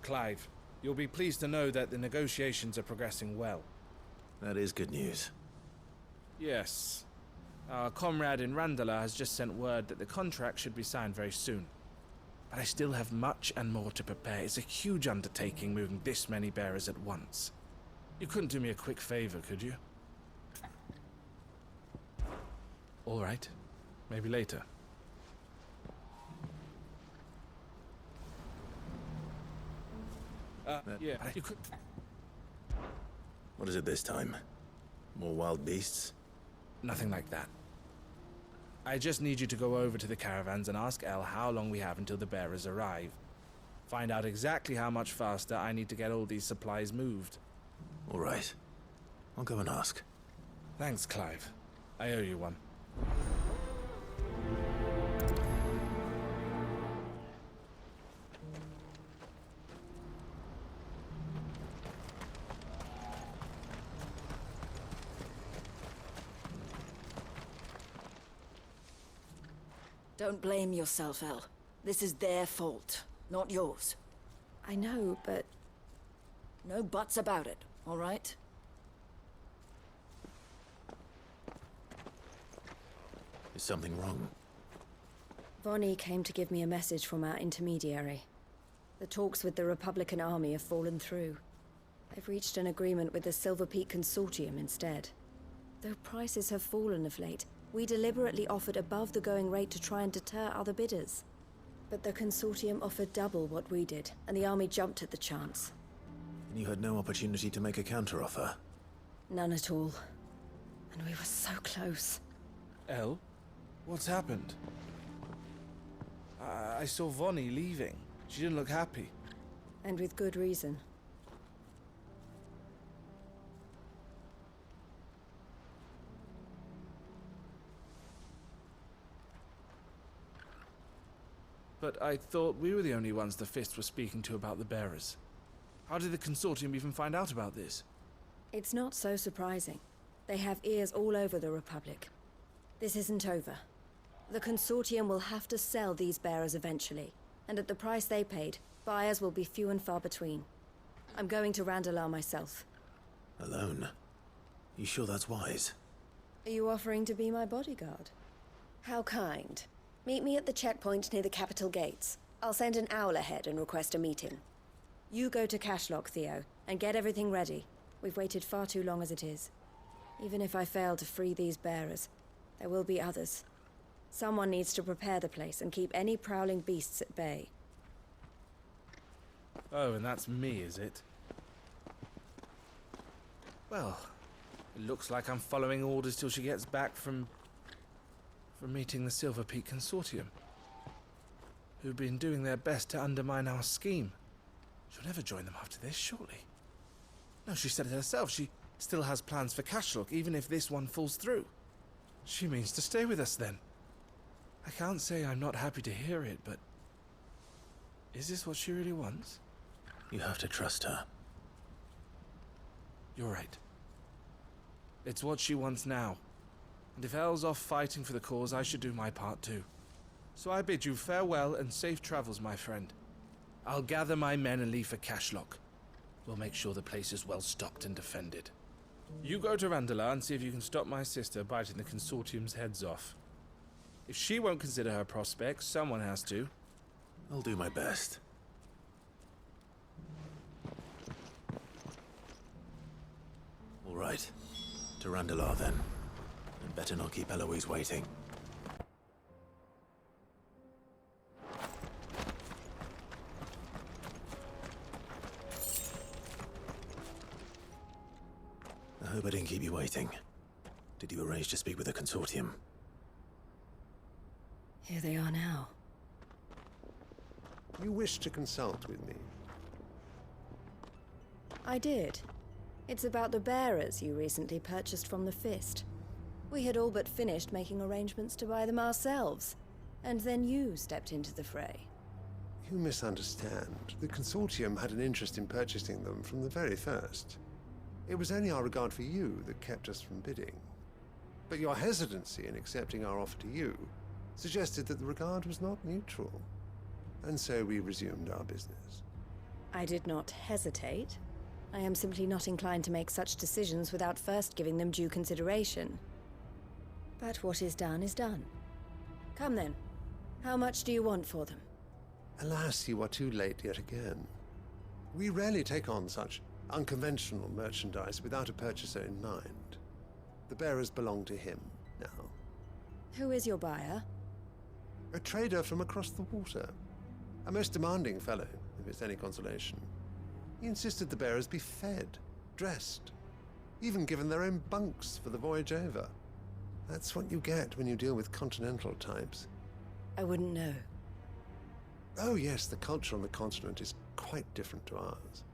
Clive. You'll be pleased to know that the negotiations are progressing well. That is good news. Yes. Our comrade in Randala has just sent word that the contract should be signed very soon. But I still have much and more to prepare. It's a huge undertaking moving this many bearers at once. You couldn't do me a quick favor, could you? All right. Maybe later. Yeah, you could... What is it this time? More wild beasts? Nothing like that. I just need you to go over to the caravans and ask El how long we have until the bearers arrive. Find out exactly how much faster I need to get all these supplies moved. All right. I'll go and ask. Thanks, Clive. I owe you one. Don't blame yourself, El. This is their fault, not yours. I know, but... No buts about it, all right? Is something wrong? Vonnie came to give me a message from our intermediary. The talks with the Republican Army have fallen through. They've reached an agreement with the Silver Peak Consortium instead. Though prices have fallen of late, we deliberately offered above the going rate to try and deter other bidders. But the Consortium offered double what we did, and the Army jumped at the chance. And you had no opportunity to make a counteroffer? None at all. And we were so close. El? What's happened? I saw Vonnie leaving. She didn't look happy. And with good reason. But I thought we were the only ones the Fist were speaking to about the bearers. How did the Consortium even find out about this? It's not so surprising. They have ears all over the Republic. This isn't over. The Consortium will have to sell these bearers eventually, and at the price they paid, buyers will be few and far between. I'm going to Randalar myself. Alone? You sure that's wise? Are you offering to be my bodyguard? How kind. Meet me at the checkpoint near the capital gates. I'll send an owl ahead and request a meeting. You go to Cashlock, Theo, and get everything ready. We've waited far too long as it is. Even if I fail to free these bearers, there will be others. Someone needs to prepare the place and keep any prowling beasts at bay. Oh, and that's me, is it? Well, it looks like I'm following orders till she gets back from meeting the Silver Peak Consortium, who've been doing their best to undermine our scheme. She'll never join them after this, surely. No, she said it herself. She still has plans for Cashlock, even if this one falls through. She means to stay with us, then. I can't say I'm not happy to hear it, but... is this what she really wants? You have to trust her. You're right. It's what she wants now. And if El's off fighting for the cause, I should do my part too. So I bid you farewell and safe travels, my friend. I'll gather my men and leave for Cashlock. We'll make sure the place is well stocked and defended. You go to Randalar and see if you can stop my sister biting the Consortium's heads off. If she won't consider her prospects, someone has to. I'll do my best. All right. To Randalar, then. And better not keep Eloise waiting. I hope I didn't keep you waiting. Did you arrange to speak with the Consortium? Here they are now. You wish to consult with me? I did. It's about the bearers you recently purchased from the Fist. We had all but finished making arrangements to buy them ourselves, and then you stepped into the fray. You misunderstand. The Consortium had an interest in purchasing them from the very first. It was only our regard for you that kept us from bidding. But your hesitancy in accepting our offer to you suggested that the regard was not mutual. And so we resumed our business. I did not hesitate. I am simply not inclined to make such decisions without first giving them due consideration. But what is done. Come then. How much do you want for them? Alas, you are too late yet again. We rarely take on such unconventional merchandise without a purchaser in mind. The bearers belong to him now. Who is your buyer? A trader from across the water. A most demanding fellow, if it's any consolation. He insisted the bearers be fed, dressed, even given their own bunks for the voyage over. That's what you get when you deal with continental types. I wouldn't know. Oh yes, the culture on the continent is quite different to ours.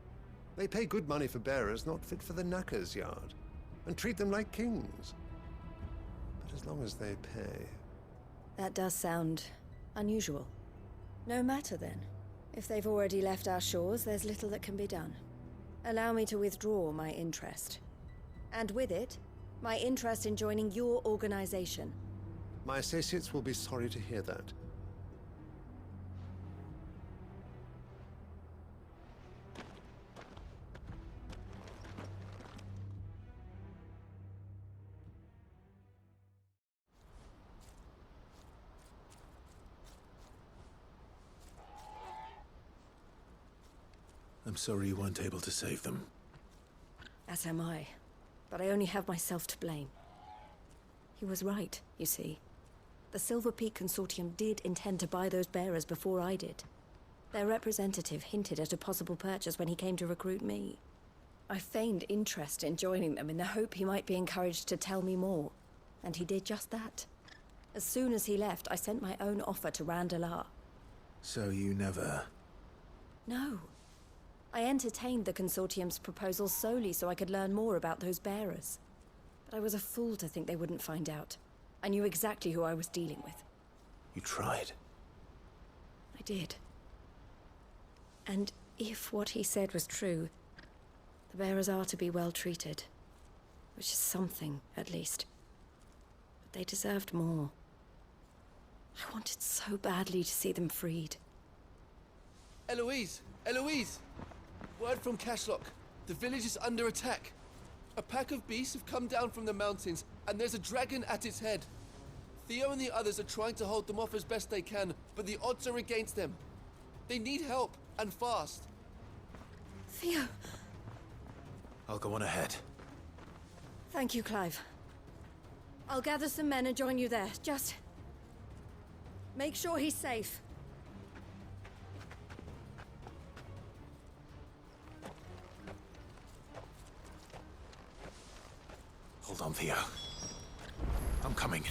They pay good money for bearers not fit for the knacker's yard, and treat them like kings. But as long as they pay... That does sound unusual. No matter then. If they've already left our shores, there's little that can be done. Allow me to withdraw my interest. And with it, my interest in joining your organization. My associates will be sorry to hear that. I'm sorry you weren't able to save them. As am I. But I only have myself to blame. He was right, you see. The Silver Peak Consortium did intend to buy those bearers before I did. Their representative hinted at a possible purchase when he came to recruit me. I feigned interest in joining them in the hope he might be encouraged to tell me more. And he did just that. As soon as he left, I sent my own offer to Randalar. So you never... No. I entertained the Consortium's proposal solely so I could learn more about those bearers. But I was a fool to think they wouldn't find out. I knew exactly who I was dealing with. You tried. I did. And if what he said was true, the bearers are to be well treated. Which is something, at least. But they deserved more. I wanted so badly to see them freed. Eloise! Eloise! Word from Cashlock. The village is under attack. A pack of beasts have come down from the mountains, and there's a dragon at its head. Theo and the others are trying to hold them off as best they can, but the odds are against them. They need help, and fast. Theo! I'll go on ahead. Thank you, Clive. I'll gather some men and join you there. Just... make sure he's safe. Hold on, Theo. I'm coming.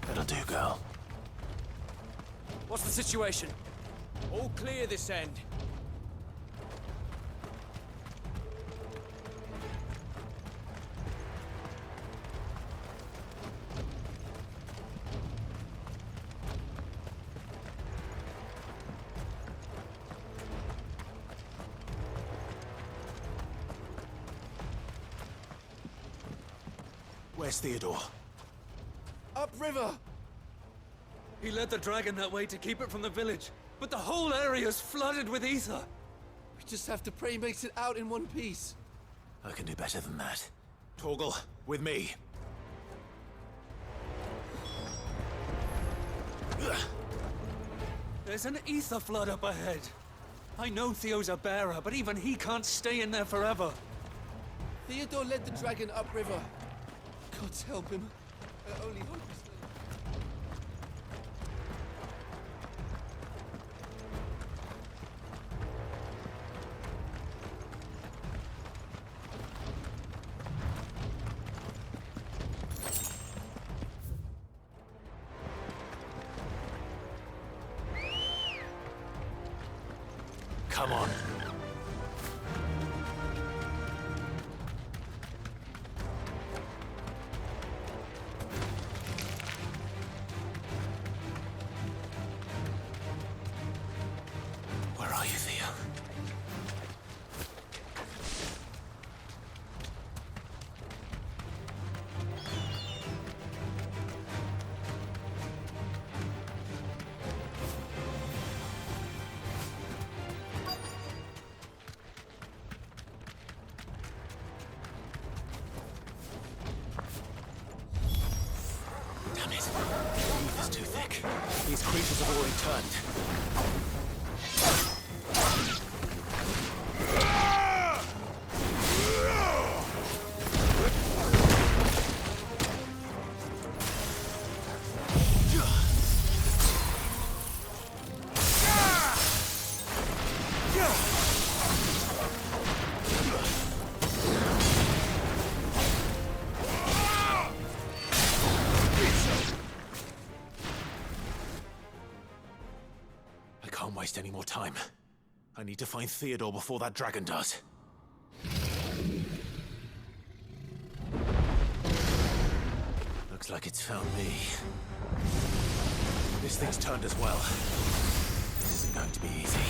That'll do, girl. What's the situation? All clear this end. Where's Theodore? Upriver! He led the dragon that way to keep it from the village, but the whole area's flooded with ether. We just have to pray he makes it out in one piece. I can do better than that. Torgal, with me. There's an ether flood up ahead. I know Theo's a bearer, but even he can't stay in there forever. Theodore led the dragon upriver. God's help him. Our only hope is... Come on. Where are you, Theo? it. The heat is too thick. These creatures have already turned. I can't waste any more time. I need to find Theodore before that dragon does. Looks like it's found me. This thing's turned as well. This isn't going to be easy.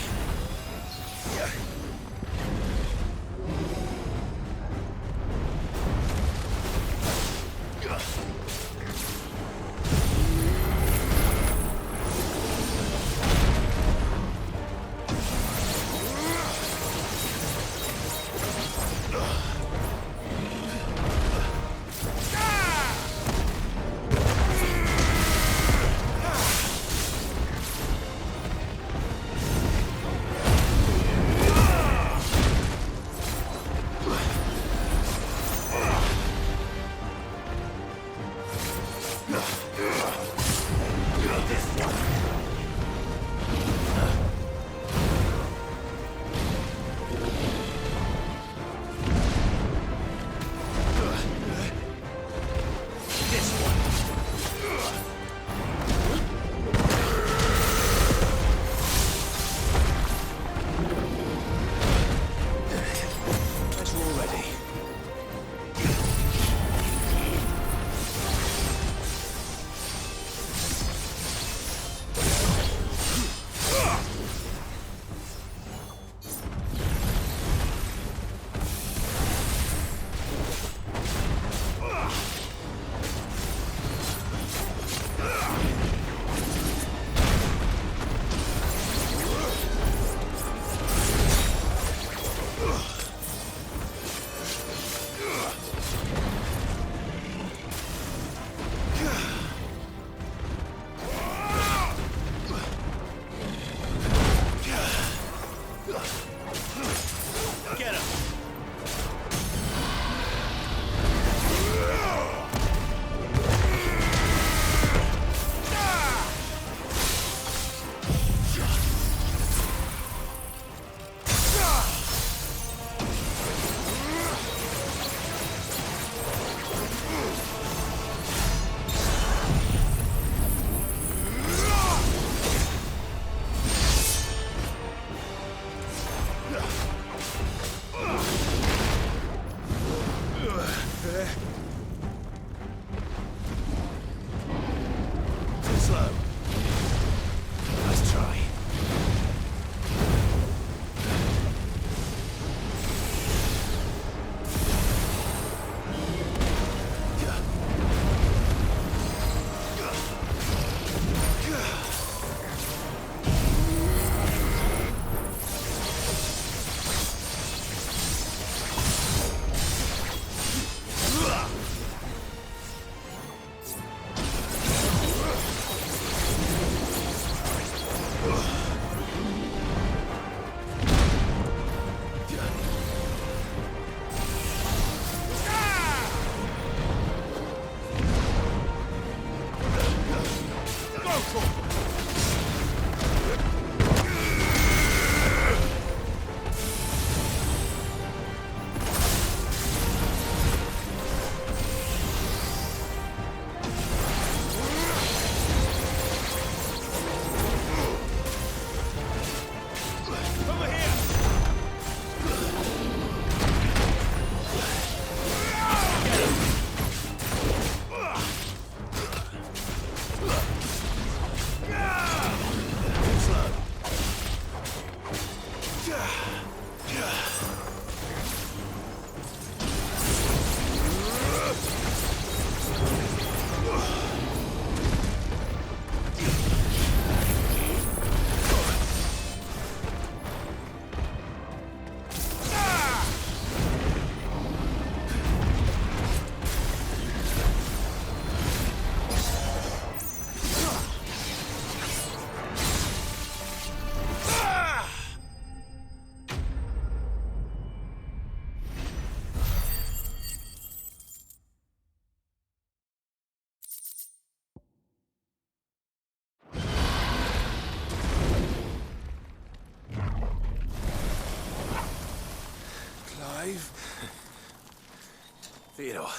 Theodore,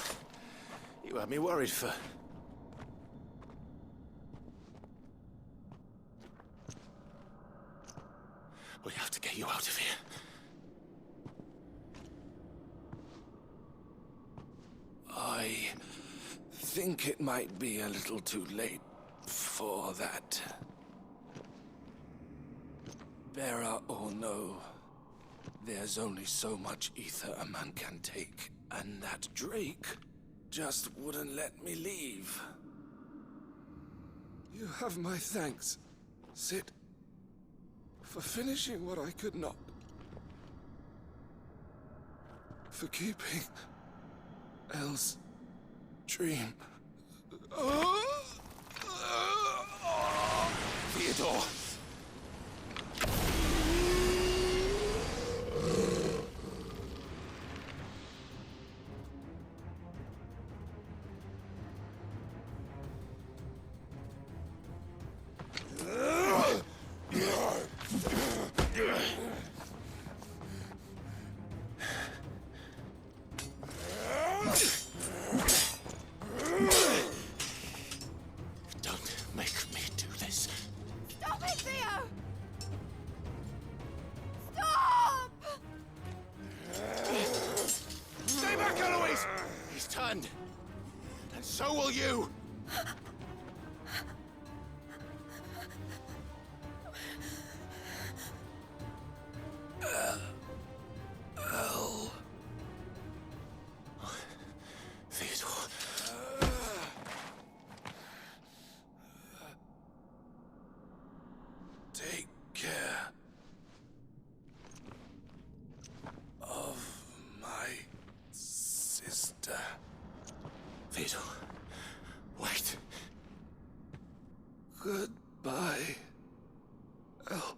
you had me worried for... We have to get you out of here. I think it might be a little too late for that. Bearer or no, there's only so much ether a man can take, and that Drake just wouldn't let me leave. You have my thanks, Cid, for finishing what I could not. For keeping Elle's dream. Theodore! And so will you! Elle. Theodore. Take care of my sister. Theodore, wait. Goodbye, Elle.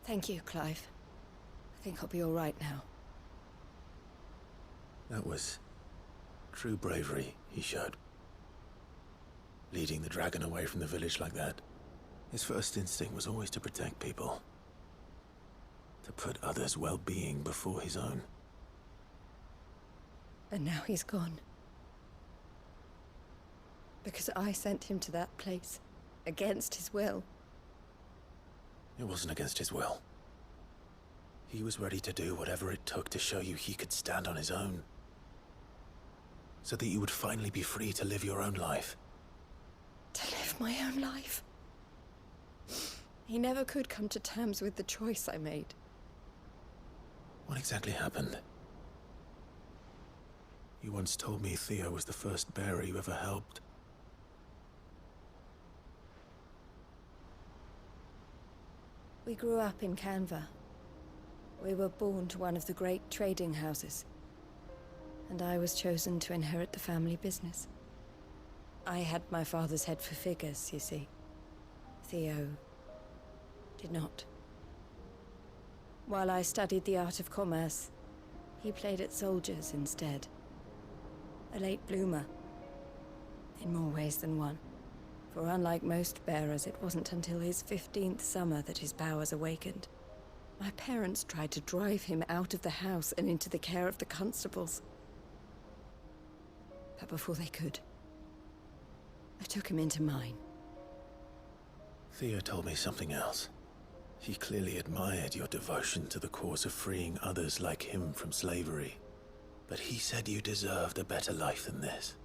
Thank you, Clive. I think I'll be all right now. That was true bravery he showed. Leading the dragon away from the village like that. His first instinct was always to protect people. To put others' well-being before his own. And now he's gone. Because I sent him to that place, against his will. It wasn't against his will. He was ready to do whatever it took to show you he could stand on his own. So that you would finally be free to live your own life. To live my own life? He never could come to terms with the choice I made. What exactly happened? You once told me Theo was the first bearer you ever helped. We grew up in Canva. We were born to one of the great trading houses. And I was chosen to inherit the family business. I had my father's head for figures, you see. Theo did not. While I studied the art of commerce, he played at soldiers instead. A late bloomer, in more ways than one. For unlike most bearers, it wasn't until his 15th summer that his powers awakened. My parents tried to drive him out of the house and into the care of the constables. But before they could, I took him into mine. Theo told me something else. He clearly admired your devotion to the cause of freeing others like him from slavery. But he said you deserved a better life than this.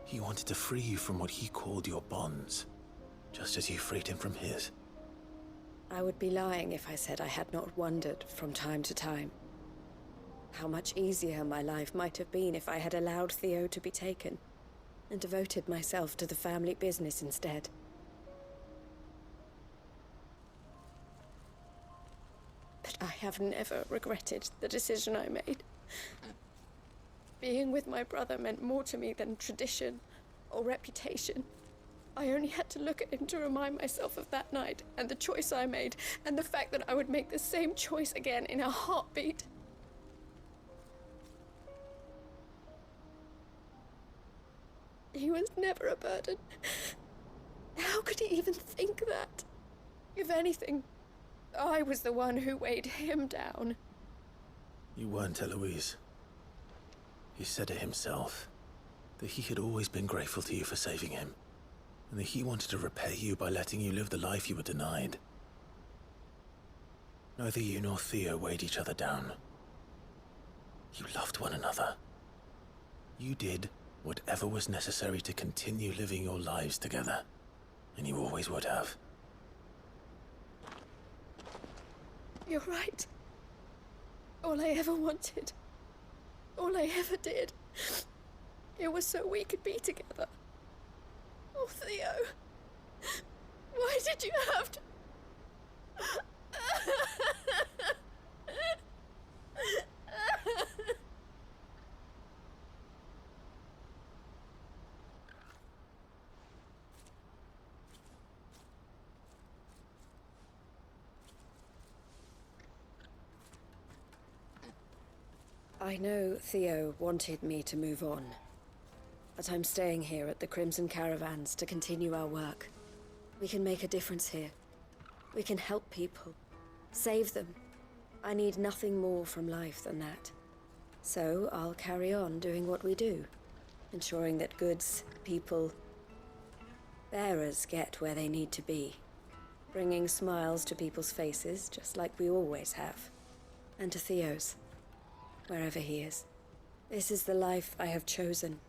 He wanted to free you from what he called your bonds, just as you freed him from his. I would be lying if I said I had not wondered from time to time how much easier my life might have been if I had allowed Theo to be taken and devoted myself to the family business instead. But I have never regretted the decision I made. Being with my brother meant more to me than tradition or reputation. I only had to look at him to remind myself of that night and the choice I made and the fact that I would make the same choice again in a heartbeat. He was never a burden. How could he even think that? If anything, I was the one who weighed him down. You weren't, Eloise. He said it himself, that he had always been grateful to you for saving him, and that he wanted to repay you by letting you live the life you were denied. Neither you nor Theo weighed each other down. You loved one another. You did whatever was necessary to continue living your lives together, and you always would have. You're right. All I ever wanted, all I ever did, it was so we could be together. Oh, Theo, why did you have to... I know Theo wanted me to move on, but I'm staying here at the Crimson Caravans to continue our work. We can make a difference here. We can help people, save them. I need nothing more from life than that. So I'll carry on doing what we do, ensuring that goods, people, bearers get where they need to be, bringing smiles to people's faces just like we always have, and to Theo's. Wherever he is. This is the life I have chosen.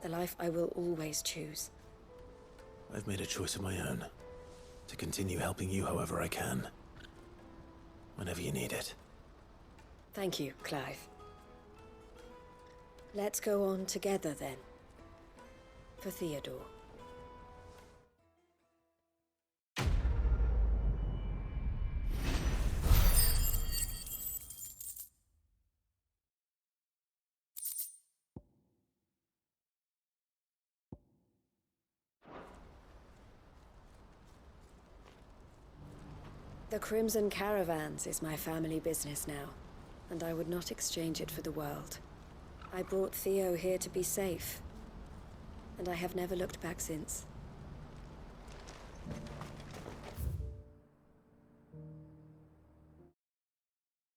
The life I will always choose. I've made a choice of my own, to continue helping you however I can, whenever you need it. Thank you, Clive. Let's go on together then. For Theodore. The Crimson Caravans is my family business now, and I would not exchange it for the world. I brought Theo here to be safe, and I have never looked back since.